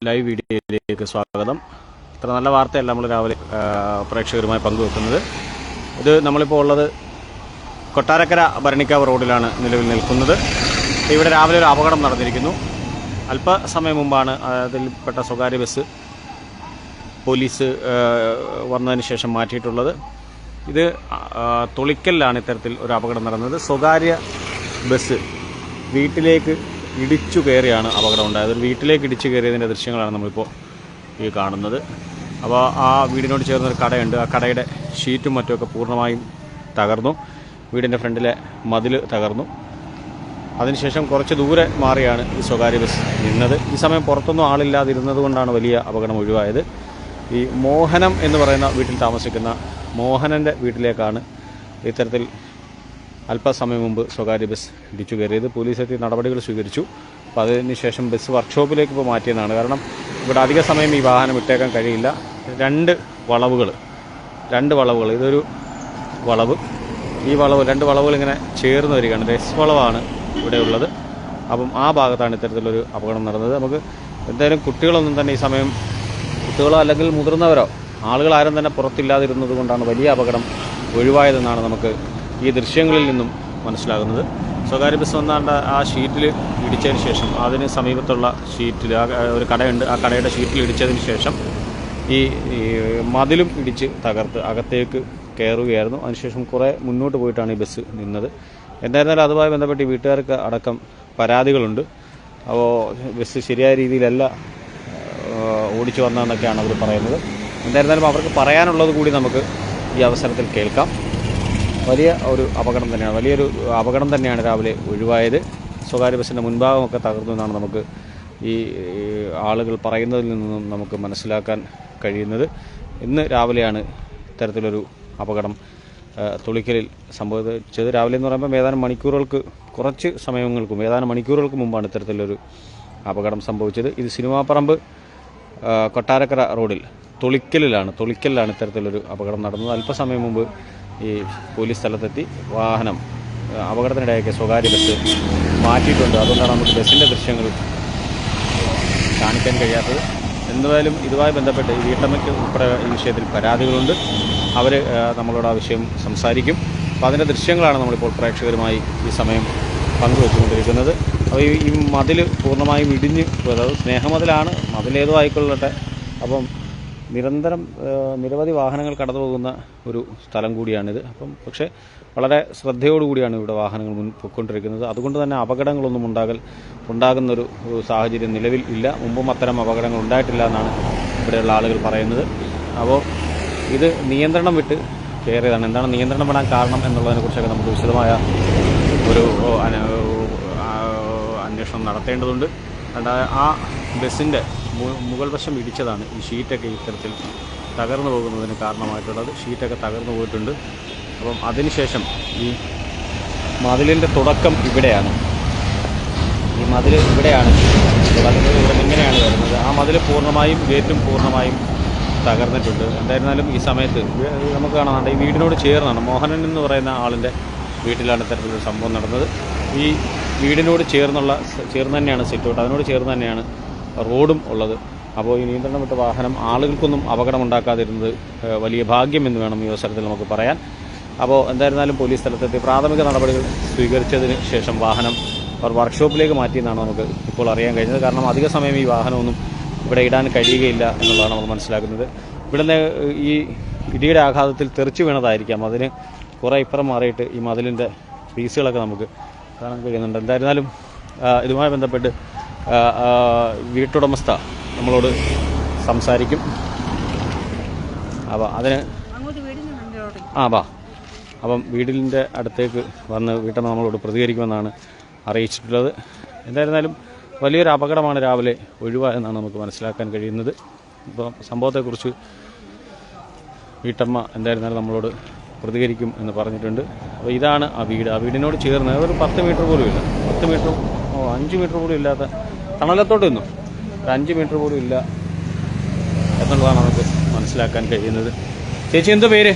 Live വീഡിയോയിലേക്ക് സ്വാഗതം. ഇത്ര നല്ല വാർത്തയല്ല നമ്മൾ രാവിലെ പ്രേക്ഷകരുമായി പങ്കുവെക്കുന്നത്. ഇത് നമ്മളിപ്പോൾ ഉള്ളത് കൊട്ടാരക്കര ഭരണിക്കാവ് റോഡിലാണ് നിലവിൽ നിൽക്കുന്നത്. ഇവിടെ രാവിലെ ഒരു അപകടം നടന്നിരിക്കുന്നു. അല്പസമയം മുമ്പാണ് അതിൽപ്പെട്ട സ്വകാര്യ ബസ് പോലീസ് വന്നതിന് ശേഷം മാറ്റിയിട്ടുള്ളത്. ഇത് തൊളിക്കലിലാണ് ഇത്തരത്തിൽ ഒരു അപകടം നടന്നത്. സ്വകാര്യ ബസ് വീട്ടിലേക്ക് ഇടിച്ചു കയറിയാണ് അപകടം ഉണ്ടായത്. ഒരു വീട്ടിലേക്ക് ഇടിച്ചു കയറിയതിൻ്റെ ദൃശ്യങ്ങളാണ് നമ്മളിപ്പോൾ ഈ കാണുന്നത്. അപ്പോൾ ആ വീടിനോട് ചേർന്നൊരു കടയുണ്ട്. ആ കടയുടെ ഷീറ്റും മറ്റുമൊക്കെ പൂർണ്ണമായും തകർന്നു. വീടിൻ്റെ ഫ്രണ്ടിലെ മതിൽ തകർന്നു. അതിനുശേഷം കുറച്ച് ദൂരെ മാറിയാണ് ഈ സ്വകാര്യ ബസ് നിന്നത്. ഈ സമയം പുറത്തൊന്നും ആളില്ലാതിരുന്നത് കൊണ്ടാണ് വലിയ അപകടം ഒഴിവായത്. ഈ മോഹനം എന്ന് പറയുന്ന വീട്ടിൽ താമസിക്കുന്ന മോഹനൻ്റെ വീട്ടിലേക്കാണ് ഇത്തരത്തിൽ അല്പസമയം മുമ്പ് സ്വകാര്യ ബസ് ഇടിച്ചു കയറിയത്. പോലീസ് എത്തി നടപടികൾ സ്വീകരിച്ചു. അപ്പോൾ അതിനുശേഷം ബസ് വർക്ക്ഷോപ്പിലേക്ക് ഇപ്പോൾ മാറ്റിയതാണ്. കാരണം ഇവിടെ അധിക സമയം ഈ വാഹനം ഇട്ടേക്കാൻ കഴിയില്ല. രണ്ട് വളവുകൾ, ഇതൊരു വളവ്, ഈ വളവ്, രണ്ട് വളവുകൾ ഇങ്ങനെ ചേർന്ന് വരികയാണ്. എസ് വളവാണ് ഇവിടെ ഉള്ളത്. അപ്പം ആ ഭാഗത്താണ് ഇത്തരത്തിലൊരു അപകടം നടന്നത്. നമുക്ക് എന്തായാലും കുട്ടികളൊന്നും തന്നെ ഈ സമയം, കുട്ടികളോ അല്ലെങ്കിൽ മുതിർന്നവരോ ആളുകൾ ആരും തന്നെ പുറത്തില്ലാതിരുന്നത് കൊണ്ടാണ് വലിയ അപകടം ഒഴിവായതെന്നാണ് നമുക്ക് ഈ ദൃശ്യങ്ങളിൽ നിന്നും മനസ്സിലാകുന്നത്. സ്വകാര്യ ബസ് വന്നാണ്ട് ആ ഷീറ്റിൽ ഇടിച്ചതിന് ശേഷം അതിന് സമീപത്തുള്ള ഷീറ്റിൽ ഒരു കടയുണ്ട്. ആ കടയുടെ ഷീറ്റിൽ ഇടിച്ചതിന് ശേഷം ഈ മതിലും ഇടിച്ച് തകർത്ത് അകത്തേക്ക് കയറുകയായിരുന്നു. അതിനുശേഷം കുറേ മുന്നോട്ട് പോയിട്ടാണ് ഈ ബസ് നിന്നത്. എന്തായിരുന്നാലും അതുമായി ബന്ധപ്പെട്ട് വീട്ടുകാർക്ക് അടക്കം പരാതികളുണ്ട്. അപ്പോൾ ബസ് ശരിയായ രീതിയിലല്ല ഓടിച്ചു വന്നതെന്നൊക്കെയാണ് അവർ പറയുന്നത്. എന്തായിരുന്നാലും അവർക്ക് പറയാനുള്ളത് കൂടി നമുക്ക് ഈ അവസരത്തിൽ കേൾക്കാം. വലിയൊരു അപകടം തന്നെയാണ് രാവിലെ ഒഴിവായത്. സ്വകാര്യ ബസ്സിൻ്റെ മുൻഭാഗമൊക്കെ തകർന്നു എന്നാണ് നമുക്ക് ഈ ആളുകൾ പറയുന്നതിൽ നിന്നും നമുക്ക് മനസ്സിലാക്കാൻ കഴിയുന്നത്. ഇന്ന് രാവിലെയാണ് ഇത്തരത്തിലൊരു അപകടം തൊളിക്കലിൽ സംഭവിച്ചത്. രാവിലെ എന്ന് പറയുമ്പോൾ ഏതാനും മണിക്കൂറുകൾക്ക് മുമ്പാണ് ഇത്തരത്തിലൊരു അപകടം സംഭവിച്ചത്. ഇത് സിനിമാപ്പറമ്പ് കൊട്ടാരക്കര റോഡിൽ തൊളിക്കലിലാണ് ഇത്തരത്തിലൊരു അപകടം നടന്നത്. അല്പസമയം മുമ്പ് ഈ പോലീസ് സ്ഥലത്തെത്തി വാഹനം, അപകടത്തിനിടയാക്കിയ സ്വകാര്യ ബസ് മാറ്റിയിട്ടുണ്ട്. അതുകൊണ്ടാണ് നമുക്ക് ബസ്സിൻ്റെ ദൃശ്യങ്ങൾ കാണിക്കാൻ കഴിയാത്തത്. എന്തായാലും ഇതുമായി ബന്ധപ്പെട്ട് ഈ വീട്ടമ്മയ്ക്ക് ഉൾപ്പെടെ ഈ വിഷയത്തിൽ പരാതികളുണ്ട്. അവർ നമ്മളോട് ആ വിഷയം സംസാരിക്കും. അപ്പോൾ അതിൻ്റെ ദൃശ്യങ്ങളാണ് നമ്മളിപ്പോൾ പ്രേക്ഷകരുമായി ഈ സമയം പങ്കുവെച്ചുകൊണ്ടിരിക്കുന്നത്. അപ്പോൾ ഈ മതിൽ പൂർണ്ണമായും ഇടിഞ്ഞ്, അതായത് സ്നേഹമതിലാണ്, മതിലേതോ ആയിക്കൊള്ളട്ടെ. അപ്പം നിരന്തരം നിരവധി വാഹനങ്ങൾ കടന്നു പോകുന്ന ഒരു സ്ഥലം കൂടിയാണിത്. അപ്പം പക്ഷേ വളരെ ശ്രദ്ധയോടുകൂടിയാണ് ഇവിടെ വാഹനങ്ങൾ പൊയ്ക്കൊണ്ടിരിക്കുന്നത്. അതുകൊണ്ട് തന്നെ അപകടങ്ങളൊന്നും ഉണ്ടാകുന്നൊരു സാഹചര്യം നിലവിൽ ഇല്ല. മുമ്പും അത്തരം അപകടങ്ങൾ ഉണ്ടായിട്ടില്ല എന്നാണ് ഇവിടെയുള്ള ആളുകൾ പറയുന്നത്. അപ്പോൾ ഇത് നിയന്ത്രണം വിട്ട് കയറിയതാണ്. എന്താണ് നിയന്ത്രണം വിടാൻ കാരണം എന്നുള്ളതിനെക്കുറിച്ചൊക്കെ നമുക്ക് വിശദമായ ഒരു അന്വേഷണം നടത്തേണ്ടതുണ്ട്. ആ ബസ്സിൻ്റെ മുകൾ വശം ഇടിച്ചതാണ് ഈ ഷീറ്റൊക്കെ ഇത്തരത്തിൽ തകർന്നു പോകുന്നതിന് കാരണമായിട്ടുള്ളത്. ഷീറ്റൊക്കെ തകർന്നു പോയിട്ടുണ്ട്. അപ്പം അതിനുശേഷം ഈ മതിലിൻ്റെ തുടക്കം ഇവിടെയാണ്. ഈ മതിൽ ഇവിടെയാണ് ഇങ്ങനെയാണ് വരുന്നത്. ആ മതിൽ പൂർണ്ണമായും, ഗേറ്റും പൂർണ്ണമായും തകർന്നിട്ടുണ്ട്. എന്തായിരുന്നാലും ഈ സമയത്ത് നമുക്ക് കാണാറുണ്ട്, ഈ വീടിനോട് ചേർന്നാണ്, മോഹനൻ എന്ന് പറയുന്ന ആളിൻ്റെ വീട്ടിലാണ് ഇത്തരത്തിലൊരു സംഭവം നടന്നത്. ഈ വീടിനോട് ചേർന്ന് തന്നെയാണ് സിറ്റൗട്ട്, അതിനോട് ചേർന്ന് തന്നെയാണ് റോഡും ഉള്ളത്. അപ്പോൾ ഈ നിയന്ത്രണം വിട്ട വാഹനം ആളുകൾക്കൊന്നും അപകടമുണ്ടാക്കാതിരുന്നത് വലിയ ഭാഗ്യമെന്ന് വേണം ഈ അവസരത്തിൽ നമുക്ക് പറയാൻ. അപ്പോൾ എന്തായിരുന്നാലും പോലീസ് സ്ഥലത്തെത്തി പ്രാഥമിക നടപടികൾ സ്വീകരിച്ചതിന് ശേഷം വാഹനം അവർ വർക്ക്ഷോപ്പിലേക്ക് മാറ്റിയെന്നാണ് നമുക്ക് ഇപ്പോൾ അറിയാൻ കഴിഞ്ഞത്. കാരണം അധിക സമയം ഈ വാഹനമൊന്നും ഇവിടെ ഇടാൻ കഴിയുകയില്ല എന്നുള്ളതാണ് നമ്മൾ മനസ്സിലാക്കുന്നത്. ഇവിടുന്ന് ഈ ഇടിയുടെ ആഘാതത്തിൽ തെറിച്ചു വീണതായിരിക്കാം. അതിന് കുറേ ഇപ്പുറം മാറിയിട്ട് ഈ മതിലിൻ്റെ പീസുകളൊക്കെ നമുക്ക് കാണാൻ കഴിയുന്നുണ്ട്. എന്തായിരുന്നാലും ഇതുമായി ബന്ധപ്പെട്ട് വീട്ടുടമസ്ഥ നമ്മളോട് സംസാരിക്കും. അപ്പോൾ അതിന് അപ്പം വീടിൻ്റെ അടുത്തേക്ക് വന്ന് വീട്ടമ്മ നമ്മളോട് പ്രതികരിക്കുമെന്നാണ് അറിയിച്ചിട്ടുള്ളത്. എന്തായിരുന്നാലും വലിയൊരു അപകടമാണ് രാവിലെ ഒഴിവായെന്നാണ് നമുക്ക് മനസ്സിലാക്കാൻ കഴിയുന്നത്. ഇപ്പോൾ സംഭവത്തെക്കുറിച്ച് വീട്ടമ്മ എന്തായിരുന്നാലും നമ്മളോട് പ്രതികരിക്കും എന്ന് പറഞ്ഞിട്ടുണ്ട്. അപ്പോൾ ഇതാണ് ആ വീട്. ആ വീടിനോട് ചേർന്ന് ഒരു 10 മീറ്റർ പോലും ഇല്ല, 5 മീറ്റർ പോലും ഇല്ലാത്ത തണലത്തോട്ട് നിന്നു, ഒരു 5 മീറ്റർ പോലും ഇല്ല എന്നുള്ളതാണ് നമുക്ക് മനസ്സിലാക്കാൻ കഴിയുന്നത്. ചേച്ചി എന്തോ പേര്?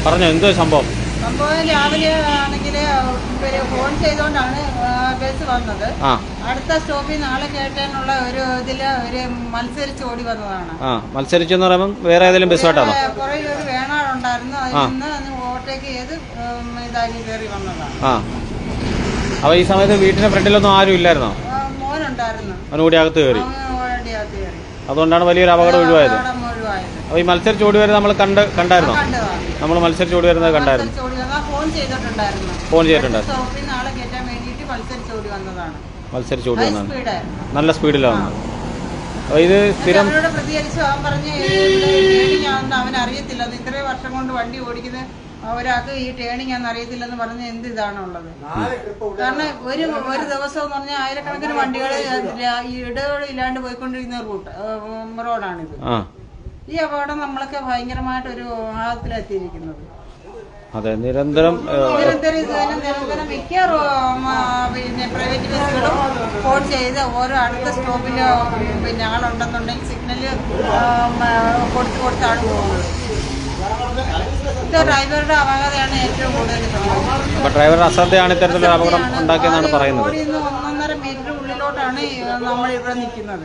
പറഞ്ഞോ, എന്തോ സംഭവം? സംഭവം രാവിലെ ആണെങ്കിൽ ഫോൺ ചെയ്തുകൊണ്ടാണ് ബസ് വന്നത്. അടുത്ത സ്റ്റോപ്പിൽ നാളെ കയറ്റാനുള്ള ഒരു ഇതില് ഒരു മത്സരിച്ച് ഓടി വന്നതാണ്. മത്സരിച്ചെന്ന് പറയുമ്പോൾ വേറെ ഏതെങ്കിലും ബസ്സായിട്ടാണോ? കുറെ ഒരു വേണാടുണ്ടായിരുന്നു, അതിൽ നിന്ന് ഓവർടേക്ക് ചെയ്ത് ഇതാക്കി കയറി വന്നതാണ്. അപ്പൊ ഈ സമയത്ത് വീട്ടിന്റെ ഫ്രണ്ടിലൊന്നും ആരും ഇല്ലായിരുന്നോ? മോനുണ്ടായിരുന്നു, അവനോടി അകത്ത് കയറി. അതുകൊണ്ടാണ് വലിയൊരു അപകടം ഒഴിവായത്. അപ്പൊ ഈ മത്സരിച്ച് ഓടി വരുന്നത് നമ്മൾ കണ്ടായിരുന്നോ? നമ്മൾ മത്സരിച്ച് ഓടി വരുന്നത് കണ്ടായിരുന്നു. ഫോൺ ചെയ്തിട്ടുണ്ടായിരുന്നു. മത്സരിച്ച് ഓടി വന്നതാണ്. നല്ല സ്പീഡിലാണ്. അപ്പൊ ഇത് സ്ഥിരം പ്രതികരിച്ചു. അവൻ പറഞ്ഞ് അവൻ അറിയത്തില്ല, ഇത്രയും വർഷം കൊണ്ട് വണ്ടി ഓടിക്കുന്ന ഒരാൾക്ക് ഈ ടേണിംഗ് ആണെന്ന് അറിയത്തില്ലെന്ന് പറഞ്ഞ് എന്ത് ഇതാണുള്ളത്. കാരണം ഒരു ദിവസം എന്ന് പറഞ്ഞാൽ ആയിരക്കണക്കിന് വണ്ടികൾ ഇടവേളയില്ലാണ്ട് പോയിക്കൊണ്ടിരിക്കുന്ന റോഡാണിത്. ഈ അപകടം നമ്മളൊക്കെ ഭയങ്കരമായിട്ടൊരു ആഘാതത്തിലെത്തിയിരിക്കുന്നത്. അതെ, നിരന്തരം മിക്ക പ്രൈവറ്റ് ബസ്സുകളും ഫോൺ ചെയ്ത് ഓരോ അടുത്ത സ്റ്റോപ്പിൽ ആളുണ്ടെന്നുണ്ടെങ്കിൽ സിഗ്നല് കൊടുത്താണ് പോകുന്നത്. ഡ്രൈവറുടെ അപകടമാണ് ഏറ്റവും കൂടുതൽ. ഡ്രൈവറുടെ അശ്രദ്ധയാണ് ഇത്തരത്തിലൊരു അപകടം ഉണ്ടാക്കിയെന്നാണ് പറയുന്നത്. 1.5 മീറ്റർ ഉള്ളിലോട്ടാണ് നമ്മൾ ഇവിടെ നിൽക്കുന്നത്,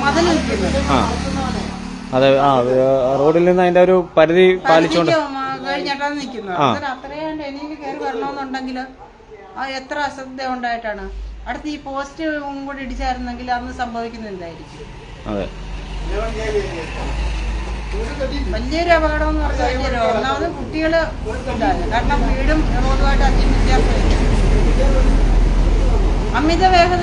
മതിൽ നിൽക്കുന്നത്. അതെ, റോഡിൽ നിന്ന് അതിന്റെ ഒരു പരിധി പാലിച്ചുകൊണ്ട് കഴിഞ്ഞിട്ടാണ് നിൽക്കുന്നത്. അത്രയാണ്ട് എനിക്ക് കയറി വരണമെന്നുണ്ടെങ്കിൽ എത്ര അശ്രദ്ധ ഉണ്ടായിട്ടാണ്. അടുത്ത് ഈ പോസ്റ്റ് കൂടി ഇടിച്ചായിരുന്നെങ്കിൽ അന്ന് സംഭവിക്കുന്നില്ലായിരിക്കും. അതെ, വലിയൊരു അപകടം എന്ന് പറഞ്ഞാൽ വലിയൊരു ഒന്നാമത് കുട്ടികള് ഇതാണ്. കാരണം വീടും റോഡുമായിട്ട് അധികം വ്യത്യാസമില്ല. അമിത വേഗത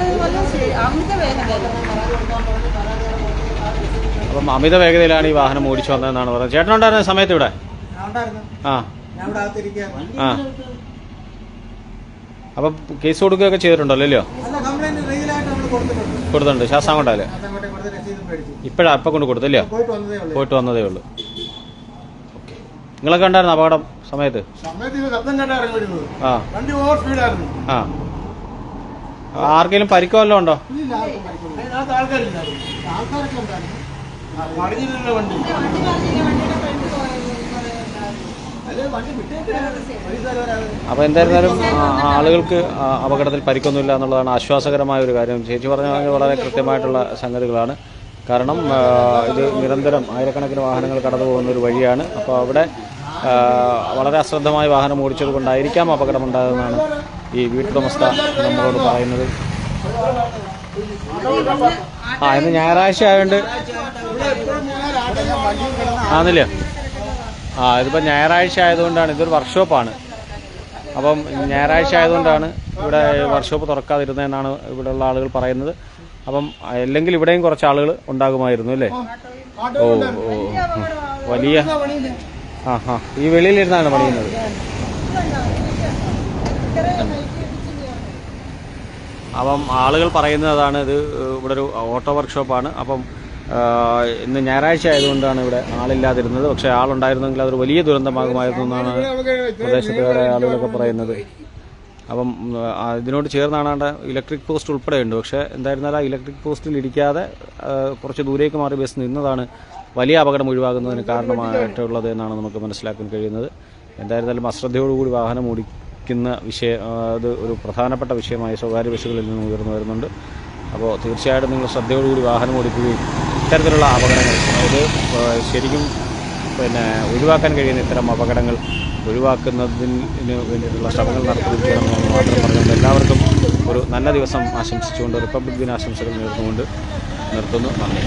അപ്പം അമിത വേഗതയിലാണ് ഈ വാഹനം ഓടിച്ചു വന്നതെന്നാണ് പറയുന്നത്. ചേട്ടനുണ്ടായിരുന്ന സമയത്ത് ഇവിടെ? അപ്പൊ കേസ് കൊടുക്കുകയൊക്കെ ചെയ്തിട്ടുണ്ടല്ലോ അല്ലയോ? കൊടുത്തിട്ടുണ്ട്. ശാസ്താംകോട്ടയില് ഇപ്പൊ കൊണ്ട് കൊടുത്തല്ലോ? പോയിട്ട് വന്നതേ ഉള്ളൂ. നിങ്ങളൊക്കെ ഉണ്ടായിരുന്നു അപകടം സമയത്ത്? ആർക്കെങ്കിലും പരിക്കോ വല്ലതും ഉണ്ടോ? അപ്പൊ എന്തായിരുന്നാലും ആളുകൾക്ക് അപകടത്തിൽ പരിക്കൊന്നുമില്ല എന്നുള്ളതാണ് ആശ്വാസകരമായ ഒരു കാര്യം. ചേച്ചി പറഞ്ഞ വളരെ കൃത്യമായിട്ടുള്ള സംഗതികളാണ്. കാരണം ഇത് നിരന്തരം ആയിരക്കണക്കിന് വാഹനങ്ങൾ കടന്നു പോകുന്ന ഒരു വഴിയാണ്. അപ്പോൾ അവിടെ വളരെ അശ്രദ്ധമായി വാഹനം ഓടിച്ചത് കൊണ്ടായിരിക്കാം അപകടമുണ്ടായതെന്നാണ് ഈ വീട്ടുടമസ്ഥ നമ്മളോട് പറയുന്നത്. ഇന്ന് ഞായറാഴ്ച ആയതുകൊണ്ട് ആണല്ലേ? ഇതിപ്പോൾ ഞായറാഴ്ച ആയതുകൊണ്ടാണ്. ഇതൊരു വർക്ക്ഷോപ്പാണ്. അപ്പം ഞായറാഴ്ച ആയതുകൊണ്ടാണ് ഇവിടെ വർക്ക്ഷോപ്പ് തുറക്കാതിരുന്നതെന്നാണ് ഇവിടെയുള്ള ആളുകൾ പറയുന്നത്. അപ്പം അല്ലെങ്കിൽ ഇവിടെയും കുറച്ച് ആളുകൾ ഉണ്ടാകുമായിരുന്നു അല്ലേ? വലിയ ഈ വെളിയിലിരുന്നാണ് പണിയുന്നത്. അപ്പം ആളുകൾ പറയുന്നതാണ് ഇത് ഇവിടെ ഒരു ഓട്ടോ വർക്ക്ഷോപ്പാണ്. അപ്പം ഇന്ന് ഞായറാഴ്ച ആയതുകൊണ്ടാണ് ഇവിടെ ആളില്ലാതിരുന്നത്. പക്ഷെ ആളുണ്ടായിരുന്നെങ്കിൽ അതൊരു വലിയ ദുരന്തമാകുമായിരുന്നു എന്നാണ് പ്രദേശത്തുകാരായ ആളുകളൊക്കെ പറയുന്നത്. അപ്പം ഇതിനോട് ചേർന്നാണ് ഇലക്ട്രിക് പോസ്റ്റ് ഉൾപ്പെടെയുണ്ട്. പക്ഷേ എന്തായിരുന്നാലും ആ ഇലക്ട്രിക് പോസ്റ്റിൽ ഇടിക്കാതെ കുറച്ച് ദൂരേക്ക് മാറി ബസ് നിന്നതാണ് വലിയ അപകടം ഒഴിവാകുന്നതിന് കാരണമായിട്ടുള്ളത് എന്നാണ് നമുക്ക് മനസ്സിലാക്കാൻ കഴിയുന്നത്. എന്തായിരുന്നാലും അശ്രദ്ധയോടുകൂടി വാഹനം ഓടിക്കുന്ന അത് ഒരു പ്രധാനപ്പെട്ട വിഷയമായി സ്വകാര്യ ബസ്സുകളിൽ നിന്ന് ഉയർന്നു വരുന്നുണ്ട്. അപ്പോൾ തീർച്ചയായിട്ടും നിങ്ങൾ ശ്രദ്ധയോടുകൂടി വാഹനം ഓടിക്കുകയും ഇത്തരത്തിലുള്ള അപകടങ്ങൾ ശരിക്കും ഒഴിവാക്കാൻ കഴിയുന്ന ഇത്തരം അപകടങ്ങൾ ഒഴിവാക്കുന്നതിന് വേണ്ടിയിട്ടുള്ള ശ്രമങ്ങൾ നടത്തിയിരിക്കണമെന്ന് മാത്രം പറഞ്ഞുകൊണ്ട് എല്ലാവർക്കും ഒരു നല്ല ദിവസം ആശംസിച്ചുകൊണ്ട് റിപ്പബ്ലിക് ദിനാശംസകൾ നേർന്നുകൊണ്ട് നിർത്തുന്നു. നന്ദി.